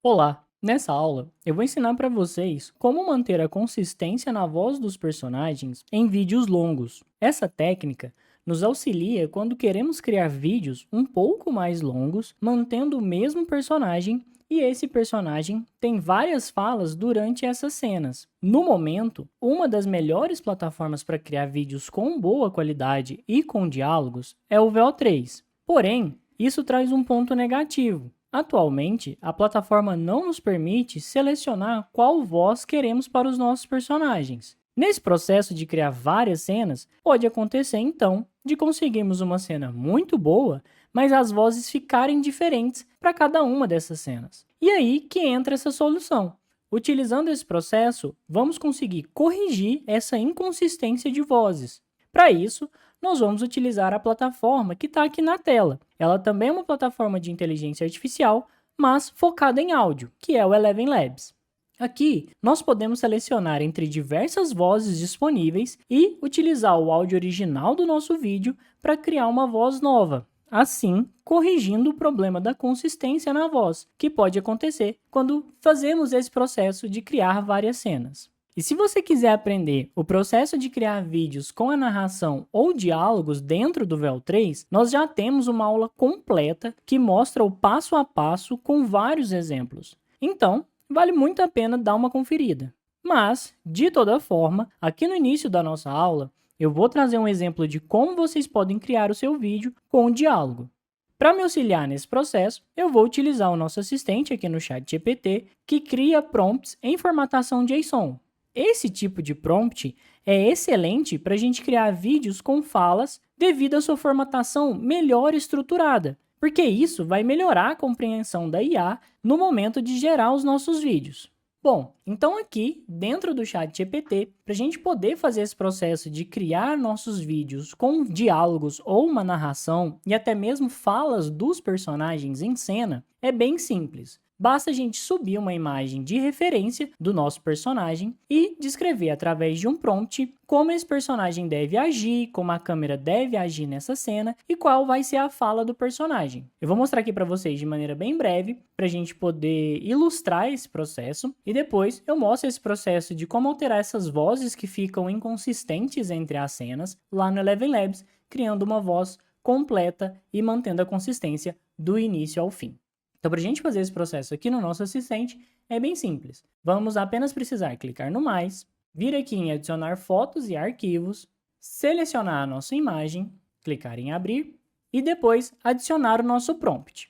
Olá! Nessa aula, eu vou ensinar para vocês como manter a consistência na voz dos personagens em vídeos longos. Essa técnica nos auxilia quando queremos criar vídeos um pouco mais longos, mantendo o mesmo personagem e esse personagem tem várias falas durante essas cenas. No momento, uma das melhores plataformas para criar vídeos com boa qualidade e com diálogos é o VO3. Porém, isso traz um ponto negativo. Atualmente, a plataforma não nos permite selecionar qual voz queremos para os nossos personagens. Nesse processo de criar várias cenas, pode acontecer então de conseguirmos uma cena muito boa, mas as vozes ficarem diferentes para cada uma dessas cenas. E aí que entra essa solução. Utilizando esse processo, vamos conseguir corrigir essa inconsistência de vozes. Para isso, nós vamos utilizar a plataforma que está aqui na tela. Ela também é uma plataforma de inteligência artificial, mas focada em áudio, que é o Eleven Labs. Aqui, nós podemos selecionar entre diversas vozes disponíveis e utilizar o áudio original do nosso vídeo para criar uma voz nova, assim corrigindo o problema da consistência na voz, que pode acontecer quando fazemos esse processo de criar várias cenas. E se você quiser aprender o processo de criar vídeos com a narração ou diálogos dentro do VEL3, nós já temos uma aula completa que mostra o passo a passo com vários exemplos. Então, vale muito a pena dar uma conferida. Mas, de toda forma, aqui no início da nossa aula, eu vou trazer um exemplo de como vocês podem criar o seu vídeo com o diálogo. Para me auxiliar nesse processo, eu vou utilizar o nosso assistente aqui no ChatGPT, que cria prompts em formatação JSON. Esse tipo de prompt é excelente para a gente criar vídeos com falas devido à sua formatação melhor estruturada, porque isso vai melhorar a compreensão da IA no momento de gerar os nossos vídeos. Bom, então aqui, dentro do ChatGPT, para a gente poder fazer esse processo de criar nossos vídeos com diálogos ou uma narração e até mesmo falas dos personagens em cena, é bem simples. Basta a gente subir uma imagem de referência do nosso personagem e descrever através de um prompt como esse personagem deve agir, como a câmera deve agir nessa cena e qual vai ser a fala do personagem. Eu vou mostrar aqui para vocês de maneira bem breve para a gente poder ilustrar esse processo e depois eu mostro esse processo de como alterar essas vozes que ficam inconsistentes entre as cenas lá no Eleven Labs, criando uma voz completa e mantendo a consistência do início ao fim. Então, para a gente fazer esse processo aqui no nosso assistente, é bem simples. Vamos apenas precisar clicar no mais, vir aqui em adicionar fotos e arquivos, selecionar a nossa imagem, clicar em abrir e depois adicionar o nosso prompt.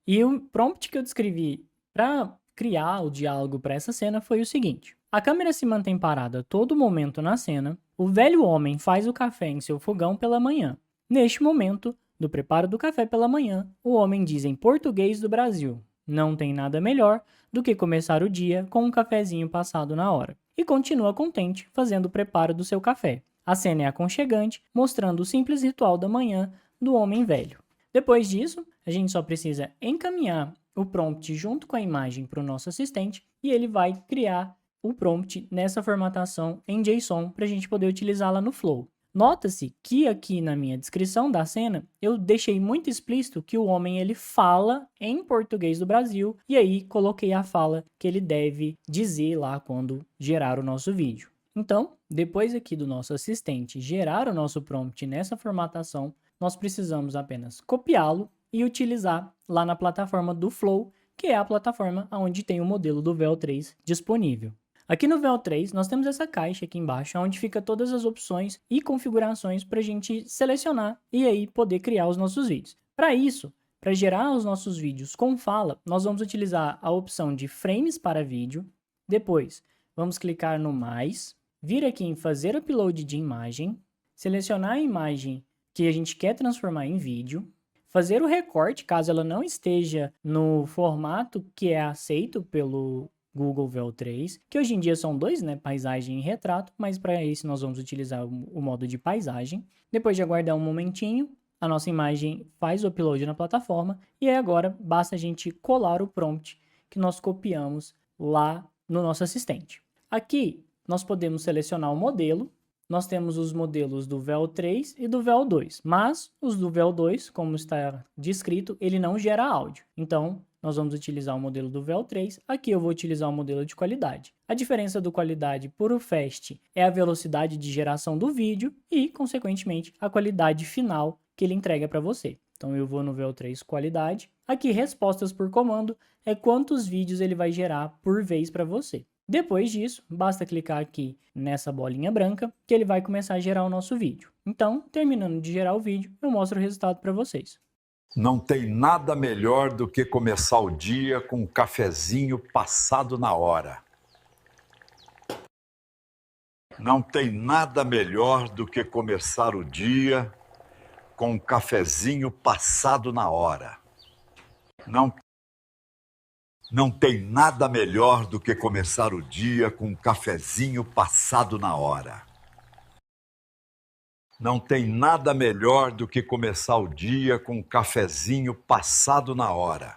E o prompt que eu descrevi para criar o diálogo para essa cena foi o seguinte: a câmera se mantém parada a todo momento na cena, o velho homem faz o café em seu fogão pela manhã. Neste momento, do preparo do café pela manhã, o homem diz em português do Brasil: não tem nada melhor do que começar o dia com um cafezinho passado na hora. E continua contente fazendo o preparo do seu café. A cena é aconchegante, mostrando o simples ritual da manhã do homem velho. Depois disso, a gente só precisa encaminhar o prompt junto com a imagem para o nosso assistente e ele vai criar o prompt nessa formatação em JSON para a gente poder utilizá-la no Flow. Nota-se que aqui na minha descrição da cena, eu deixei muito explícito que o homem ele fala em português do Brasil e aí coloquei a fala que ele deve dizer lá quando gerar o nosso vídeo. Então, depois aqui do nosso assistente gerar o nosso prompt nessa formatação, nós precisamos apenas copiá-lo e utilizar lá na plataforma do Flow, que é a plataforma onde tem o modelo do VEL3 disponível. Aqui no VEL3, nós temos essa caixa aqui embaixo, onde fica todas as opções e configurações para a gente selecionar e aí poder criar os nossos vídeos. Para isso, para gerar os nossos vídeos com fala, nós vamos utilizar a opção de frames para vídeo. Depois, vamos clicar no mais, vir aqui em fazer upload de imagem, selecionar a imagem que a gente quer transformar em vídeo, fazer o recorte, caso ela não esteja no formato que é aceito pelo Google VEL3, que hoje em dia são dois, né, paisagem e retrato, mas para isso nós vamos utilizar o modo de paisagem. Depois de aguardar um momentinho, a nossa imagem faz o upload na plataforma e aí agora basta a gente colar o prompt que nós copiamos lá no nosso assistente. Aqui nós podemos selecionar o modelo. Nós temos os modelos do VEL3 e do VEL2, mas os do VEL2, como está descrito, ele não gera áudio. Então, nós vamos utilizar o modelo do VEL3. Aqui eu vou utilizar o modelo de qualidade. A diferença do qualidade para o FAST é a velocidade de geração do vídeo e, consequentemente, a qualidade final que ele entrega para você. Então eu vou no VEL3 qualidade. Aqui, respostas por comando é quantos vídeos ele vai gerar por vez para você. Depois disso, basta clicar aqui nessa bolinha branca que ele vai começar a gerar o nosso vídeo. Então, terminando de gerar o vídeo, eu mostro o resultado para vocês. Não tem nada melhor do que começar o dia com um cafezinho passado na hora. Não tem nada melhor do que começar o dia com um cafezinho passado na hora. Não tem nada melhor do que começar o dia com um cafezinho passado na hora. Não tem nada melhor do que começar o dia com um cafezinho passado na hora.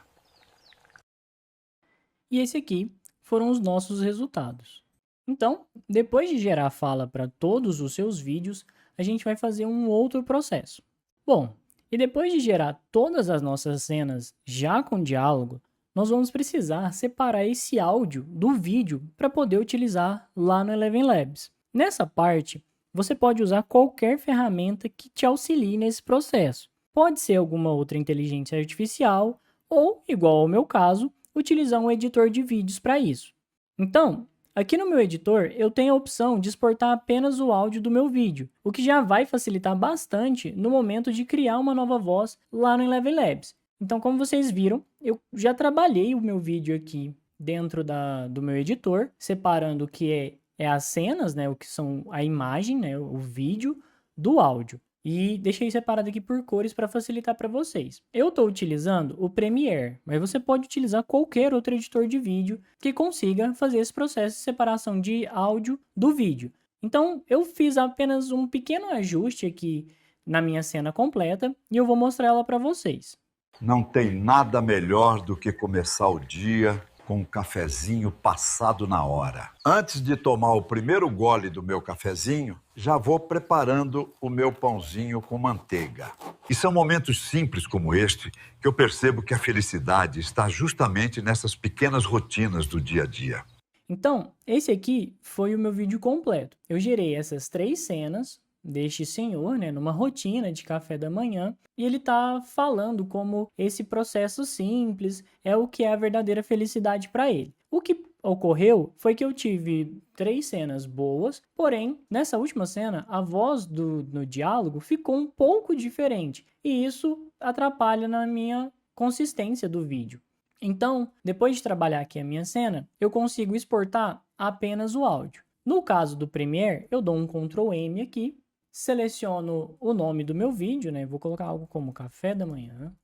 E esse aqui foram os nossos resultados. Então, depois de gerar a fala para todos os seus vídeos, a gente vai fazer um outro processo. Bom, e depois de gerar todas as nossas cenas já com diálogo, nós vamos precisar separar esse áudio do vídeo para poder utilizar lá no Eleven Labs. Nessa parte, você pode usar qualquer ferramenta que te auxilie nesse processo. Pode ser alguma outra inteligência artificial ou, igual ao meu caso, utilizar um editor de vídeos para isso. Então, aqui no meu editor, eu tenho a opção de exportar apenas o áudio do meu vídeo, o que já vai facilitar bastante no momento de criar uma nova voz lá no Eleven Labs. Então, como vocês viram, eu já trabalhei o meu vídeo aqui dentro do meu editor, separando o que é as cenas, né, o que são a imagem, né, o vídeo do áudio. E deixei separado aqui por cores para facilitar para vocês. Eu estou utilizando o Premiere, mas você pode utilizar qualquer outro editor de vídeo que consiga fazer esse processo de separação de áudio do vídeo. Então, eu fiz apenas um pequeno ajuste aqui na minha cena completa e eu vou mostrar ela para vocês. Não tem nada melhor do que começar o dia com um cafezinho passado na hora. Antes de tomar o primeiro gole do meu cafezinho, já vou preparando o meu pãozinho com manteiga. E são momentos simples como este que eu percebo que a felicidade está justamente nessas pequenas rotinas do dia a dia. Então, esse aqui foi o meu vídeo completo. Eu gerei essas 3 cenas deste senhor, né, numa rotina de café da manhã, e ele tá falando como esse processo simples é o que é a verdadeira felicidade para ele. O que ocorreu foi que eu tive 3 cenas boas, porém, nessa última cena, a voz no diálogo ficou um pouco diferente, e isso atrapalha na minha consistência do vídeo. Então, depois de trabalhar aqui a minha cena, eu consigo exportar apenas o áudio. No caso do Premiere, eu dou um Ctrl M aqui, seleciono o nome do meu vídeo, né? Vou colocar algo como café da manhã.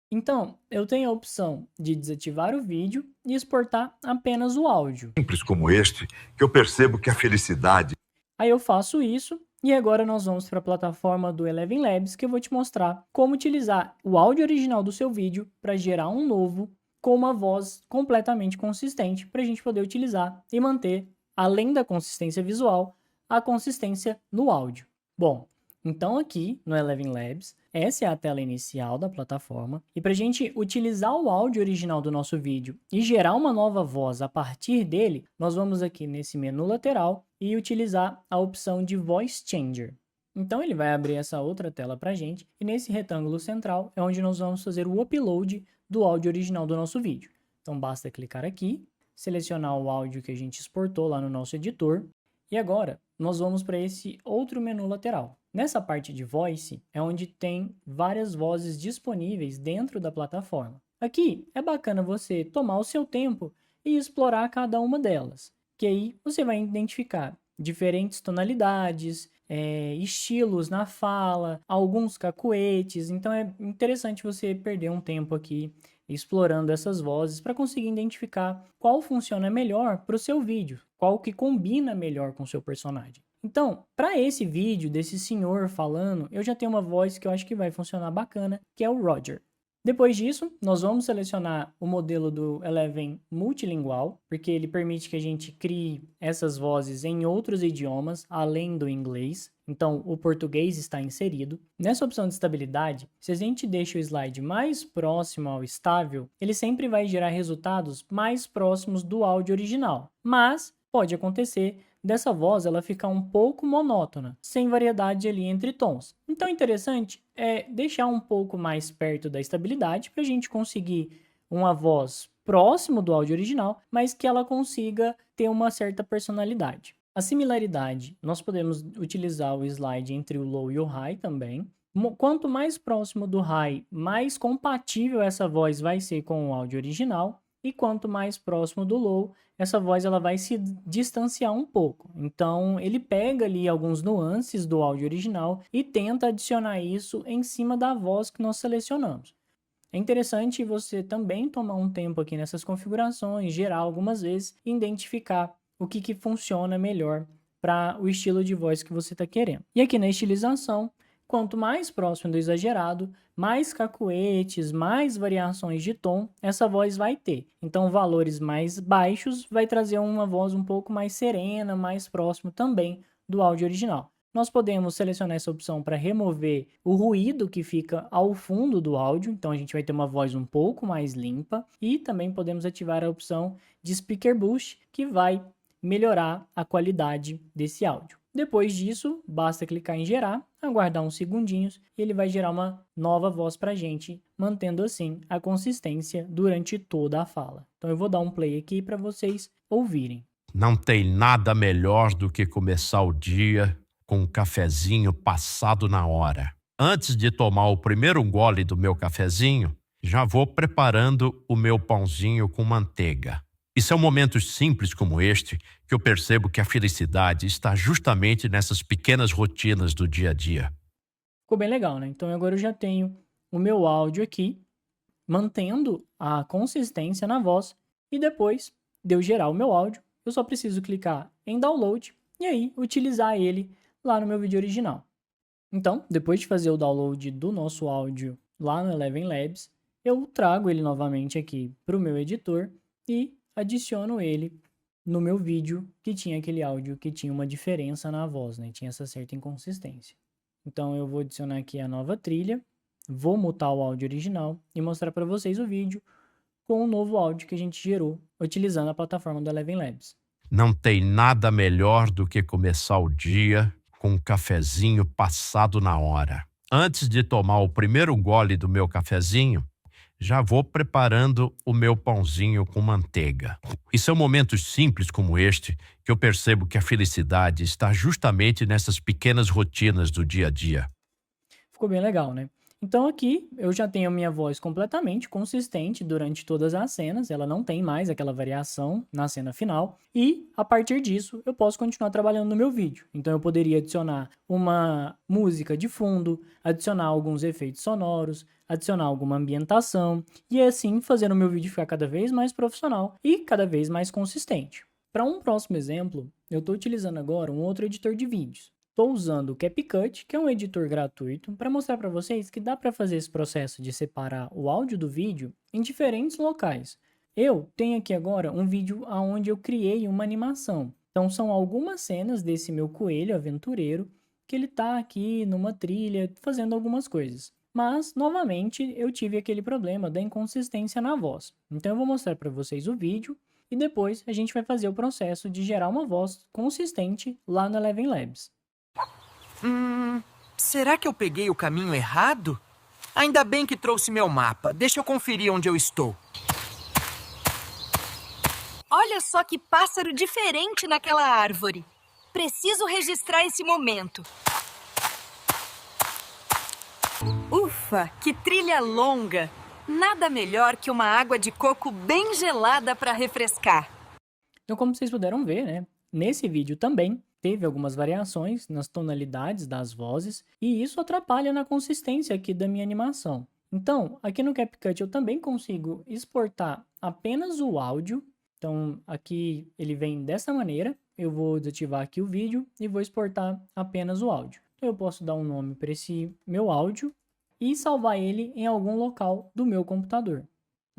Então, eu tenho a opção de desativar o vídeo e exportar apenas o áudio. Simples como este, que eu percebo que a felicidade... Aí eu faço isso e agora nós vamos para a plataforma do Eleven Labs que eu vou te mostrar como utilizar o áudio original do seu vídeo para gerar um novo com uma voz completamente consistente para a gente poder utilizar e manter, além da consistência visual, a consistência no áudio. Bom, então aqui no Eleven Labs, essa é a tela inicial da plataforma e para a gente utilizar o áudio original do nosso vídeo e gerar uma nova voz a partir dele, nós vamos aqui nesse menu lateral e utilizar a opção de Voice Changer. Então ele vai abrir essa outra tela para a gente e nesse retângulo central é onde nós vamos fazer o upload do áudio original do nosso vídeo. Então basta clicar aqui, selecionar o áudio que a gente exportou lá no nosso editor e agora nós vamos para esse outro menu lateral. Nessa parte de Voice é onde tem várias vozes disponíveis dentro da plataforma. Aqui é bacana você tomar o seu tempo e explorar cada uma delas, que aí você vai identificar diferentes tonalidades, estilos na fala, alguns cacuetes, então é interessante você perder um tempo aqui explorando essas vozes para conseguir identificar qual funciona melhor para o seu vídeo, qual que combina melhor com o seu personagem. Então, para esse vídeo desse senhor falando, eu já tenho uma voz que eu acho que vai funcionar bacana, que é o Roger. Depois disso, nós vamos selecionar o modelo do Eleven multilingual, porque ele permite que a gente crie essas vozes em outros idiomas, além do inglês. Então, o português está inserido. Nessa opção de estabilidade, se a gente deixa o slide mais próximo ao estável, ele sempre vai gerar resultados mais próximos do áudio original. Mas pode acontecer dessa voz ela ficar um pouco monótona, sem variedade ali entre tons. Então, o interessante é deixar um pouco mais perto da estabilidade para a gente conseguir uma voz próximo do áudio original, mas que ela consiga ter uma certa personalidade. A similaridade, nós podemos utilizar o slide entre o low e o high também. Quanto mais próximo do high, mais compatível essa voz vai ser com o áudio original. E quanto mais próximo do low, essa voz ela vai se distanciar um pouco. Então, ele pega ali alguns nuances do áudio original e tenta adicionar isso em cima da voz que nós selecionamos. É interessante você também tomar um tempo aqui nessas configurações, gerar algumas vezes e identificar o que funciona melhor para o estilo de voz que você está querendo. E aqui na estilização, quanto mais próximo do exagerado, mais cacuetes, mais variações de tom essa voz vai ter. Então, valores mais baixos vai trazer uma voz um pouco mais serena, mais próximo também do áudio original. Nós podemos selecionar essa opção para remover o ruído que fica ao fundo do áudio, então a gente vai ter uma voz um pouco mais limpa, e também podemos ativar a opção de Speaker Boost, que vai melhorar a qualidade desse áudio. Depois disso, basta clicar em gerar, aguardar uns segundinhos e ele vai gerar uma nova voz para a gente, mantendo assim a consistência durante toda a fala. Então eu vou dar um play aqui para vocês ouvirem. Não tem nada melhor do que começar o dia com um cafezinho passado na hora. Antes de tomar o primeiro gole do meu cafezinho, já vou preparando o meu pãozinho com manteiga. E são momentos simples como este que eu percebo que a felicidade está justamente nessas pequenas rotinas do dia a dia. Ficou bem legal, né? Então agora eu já tenho o meu áudio aqui, mantendo a consistência na voz, e depois de eu gerar o meu áudio, eu só preciso clicar em download e aí utilizar ele lá no meu vídeo original. Então, depois de fazer o download do nosso áudio lá no Eleven Labs, eu trago ele novamente aqui para o meu editor e adiciono ele no meu vídeo que tinha aquele áudio que tinha uma diferença na voz, né? Tinha essa certa inconsistência. Então eu vou adicionar aqui a nova trilha, vou mutar o áudio original e mostrar para vocês o vídeo com o novo áudio que a gente gerou utilizando a plataforma do Eleven Labs. Não tem nada melhor do que começar o dia com um cafezinho passado na hora. Antes de tomar o primeiro gole do meu cafezinho, já vou preparando o meu pãozinho com manteiga. E são momentos simples como este que eu percebo que a felicidade está justamente nessas pequenas rotinas do dia a dia. Ficou bem legal, né? Então aqui eu já tenho a minha voz completamente consistente durante todas as cenas, ela não tem mais aquela variação na cena final, e a partir disso eu posso continuar trabalhando no meu vídeo. Então eu poderia adicionar uma música de fundo, adicionar alguns efeitos sonoros, adicionar alguma ambientação, e assim fazer o meu vídeo ficar cada vez mais profissional e cada vez mais consistente. Para um próximo exemplo, eu estou utilizando agora um outro editor de vídeos. Estou usando o CapCut, que é um editor gratuito, para mostrar para vocês que dá para fazer esse processo de separar o áudio do vídeo em diferentes locais. Eu tenho aqui agora um vídeo onde eu criei uma animação. Então são algumas cenas desse meu coelho aventureiro, que ele está aqui numa trilha fazendo algumas coisas. Mas, novamente, eu tive aquele problema da inconsistência na voz. Então eu vou mostrar para vocês o vídeo e depois a gente vai fazer o processo de gerar uma voz consistente lá no Eleven Labs. Será que eu peguei o caminho errado? Ainda bem que trouxe meu mapa. Deixa eu conferir onde eu estou. Olha só que pássaro diferente naquela árvore. Preciso registrar esse momento. Ufa, que trilha longa! Nada melhor que uma água de coco bem gelada para refrescar. Então, como vocês puderam ver, né? Nesse vídeo também teve algumas variações nas tonalidades das vozes e isso atrapalha na consistência aqui da minha animação. Então, aqui no CapCut eu também consigo exportar apenas o áudio. Então, aqui ele vem dessa maneira. Eu vou desativar aqui o vídeo e vou exportar apenas o áudio. Então, eu posso dar um nome para esse meu áudio e salvar ele em algum local do meu computador.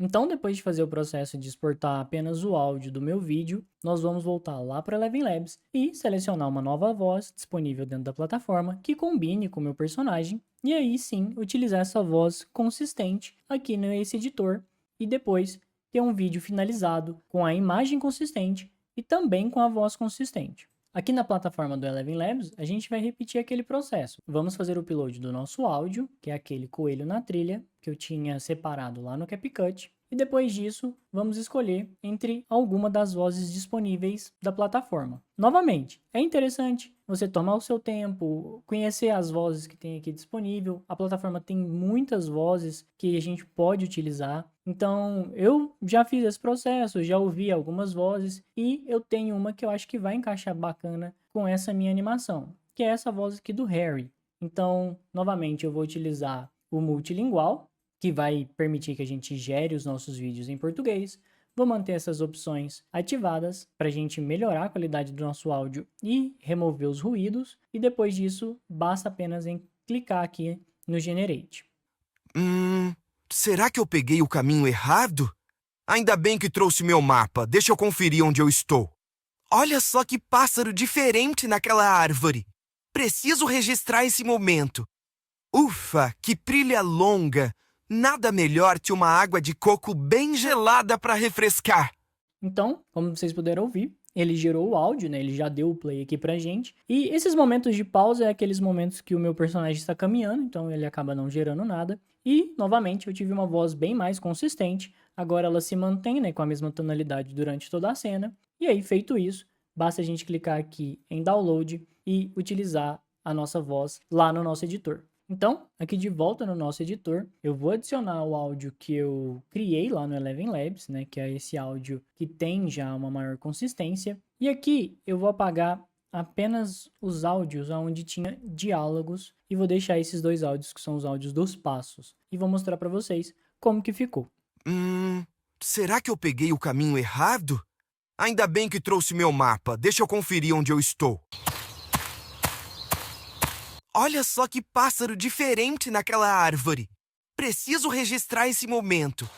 Então, depois de fazer o processo de exportar apenas o áudio do meu vídeo, nós vamos voltar lá para o Eleven Labs e selecionar uma nova voz disponível dentro da plataforma que combine com o meu personagem e aí sim utilizar essa voz consistente aqui nesse editor e depois ter um vídeo finalizado com a imagem consistente e também com a voz consistente. Aqui na plataforma do Eleven Labs, a gente vai repetir aquele processo. Vamos fazer o upload do nosso áudio, que é aquele coelho na trilha, que eu tinha separado lá no CapCut. E depois disso, vamos escolher entre alguma das vozes disponíveis da plataforma. Novamente, é interessante você tomar o seu tempo, conhecer as vozes que tem aqui disponível. A plataforma tem muitas vozes que a gente pode utilizar. Então, eu já fiz esse processo, já ouvi algumas vozes e eu tenho uma que eu acho que vai encaixar bacana com essa minha animação, que é essa voz aqui do Harry. Então, novamente, eu vou utilizar o multilingual, que vai permitir que a gente gere os nossos vídeos em português. Vou manter essas opções ativadas para a gente melhorar a qualidade do nosso áudio e remover os ruídos. E depois disso, basta apenas em clicar aqui no Generate. Será que eu peguei o caminho errado? Ainda bem que trouxe meu mapa. Deixa eu conferir onde eu estou. Olha só que pássaro diferente naquela árvore. Preciso registrar esse momento. Ufa, que trilha longa! Nada melhor que uma água de coco bem gelada para refrescar. Então, como vocês puderam ouvir, ele gerou o áudio, né? Ele já deu o play aqui pra gente. E esses momentos de pausa é aqueles momentos que o meu personagem está caminhando, então ele acaba não gerando nada. E, novamente, eu tive uma voz bem mais consistente. Agora ela se mantém, né, com a mesma tonalidade durante toda a cena. E aí, feito isso, basta a gente clicar aqui em Download e utilizar a nossa voz lá no nosso editor. Então, aqui de volta no nosso editor, eu vou adicionar o áudio que eu criei lá no Eleven Labs, né, que é esse áudio que tem já uma maior consistência. E aqui eu vou apagar apenas os áudios onde tinha diálogos e vou deixar esses dois áudios que são os áudios dos passos. E vou mostrar para vocês como que ficou. Será que eu peguei o caminho errado? Ainda bem que trouxe meu mapa. Deixa eu conferir onde eu estou. Olha só que pássaro diferente naquela árvore. Preciso registrar esse momento.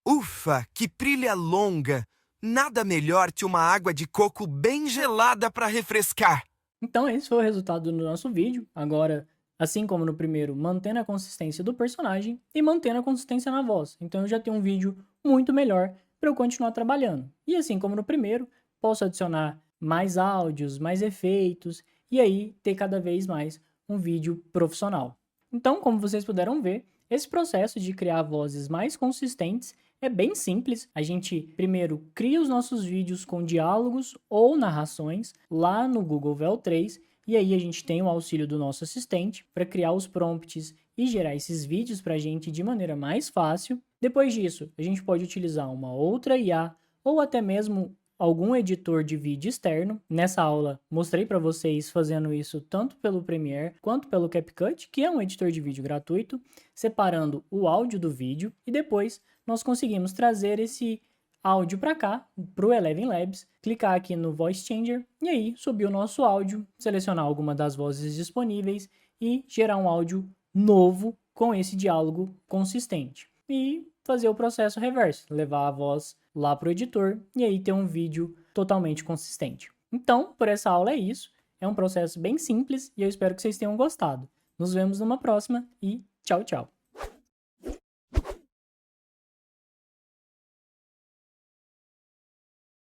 Ufa, que trilha longa! Nada melhor que uma água de coco bem gelada para refrescar. Então esse foi o resultado do nosso vídeo. Agora, assim como no primeiro, mantendo a consistência do personagem e mantendo a consistência na voz. Então eu já tenho um vídeo muito melhor para eu continuar trabalhando. E assim como no primeiro, posso adicionar mais áudios, mais efeitos, e aí ter cada vez mais um vídeo profissional. Então, como vocês puderam ver, esse processo de criar vozes mais consistentes é bem simples. A gente primeiro cria os nossos vídeos com diálogos ou narrações lá no Google VEL3, e aí a gente tem o auxílio do nosso assistente para criar os prompts e gerar esses vídeos para a gente de maneira mais fácil. Depois disso, a gente pode utilizar uma outra IA ou até mesmo algum editor de vídeo externo. Nessa aula, mostrei para vocês fazendo isso tanto pelo Premiere quanto pelo CapCut, que é um editor de vídeo gratuito, separando o áudio do vídeo, e depois nós conseguimos trazer esse áudio para cá, para o Eleven Labs, clicar aqui no Voice Changer, e aí subir o nosso áudio, selecionar alguma das vozes disponíveis e gerar um áudio novo com esse diálogo consistente. E fazer o processo reverso, levar a voz lá para o editor e aí ter um vídeo totalmente consistente. Então, por essa aula é isso. É um processo bem simples e eu espero que vocês tenham gostado. Nos vemos numa próxima e tchau, tchau!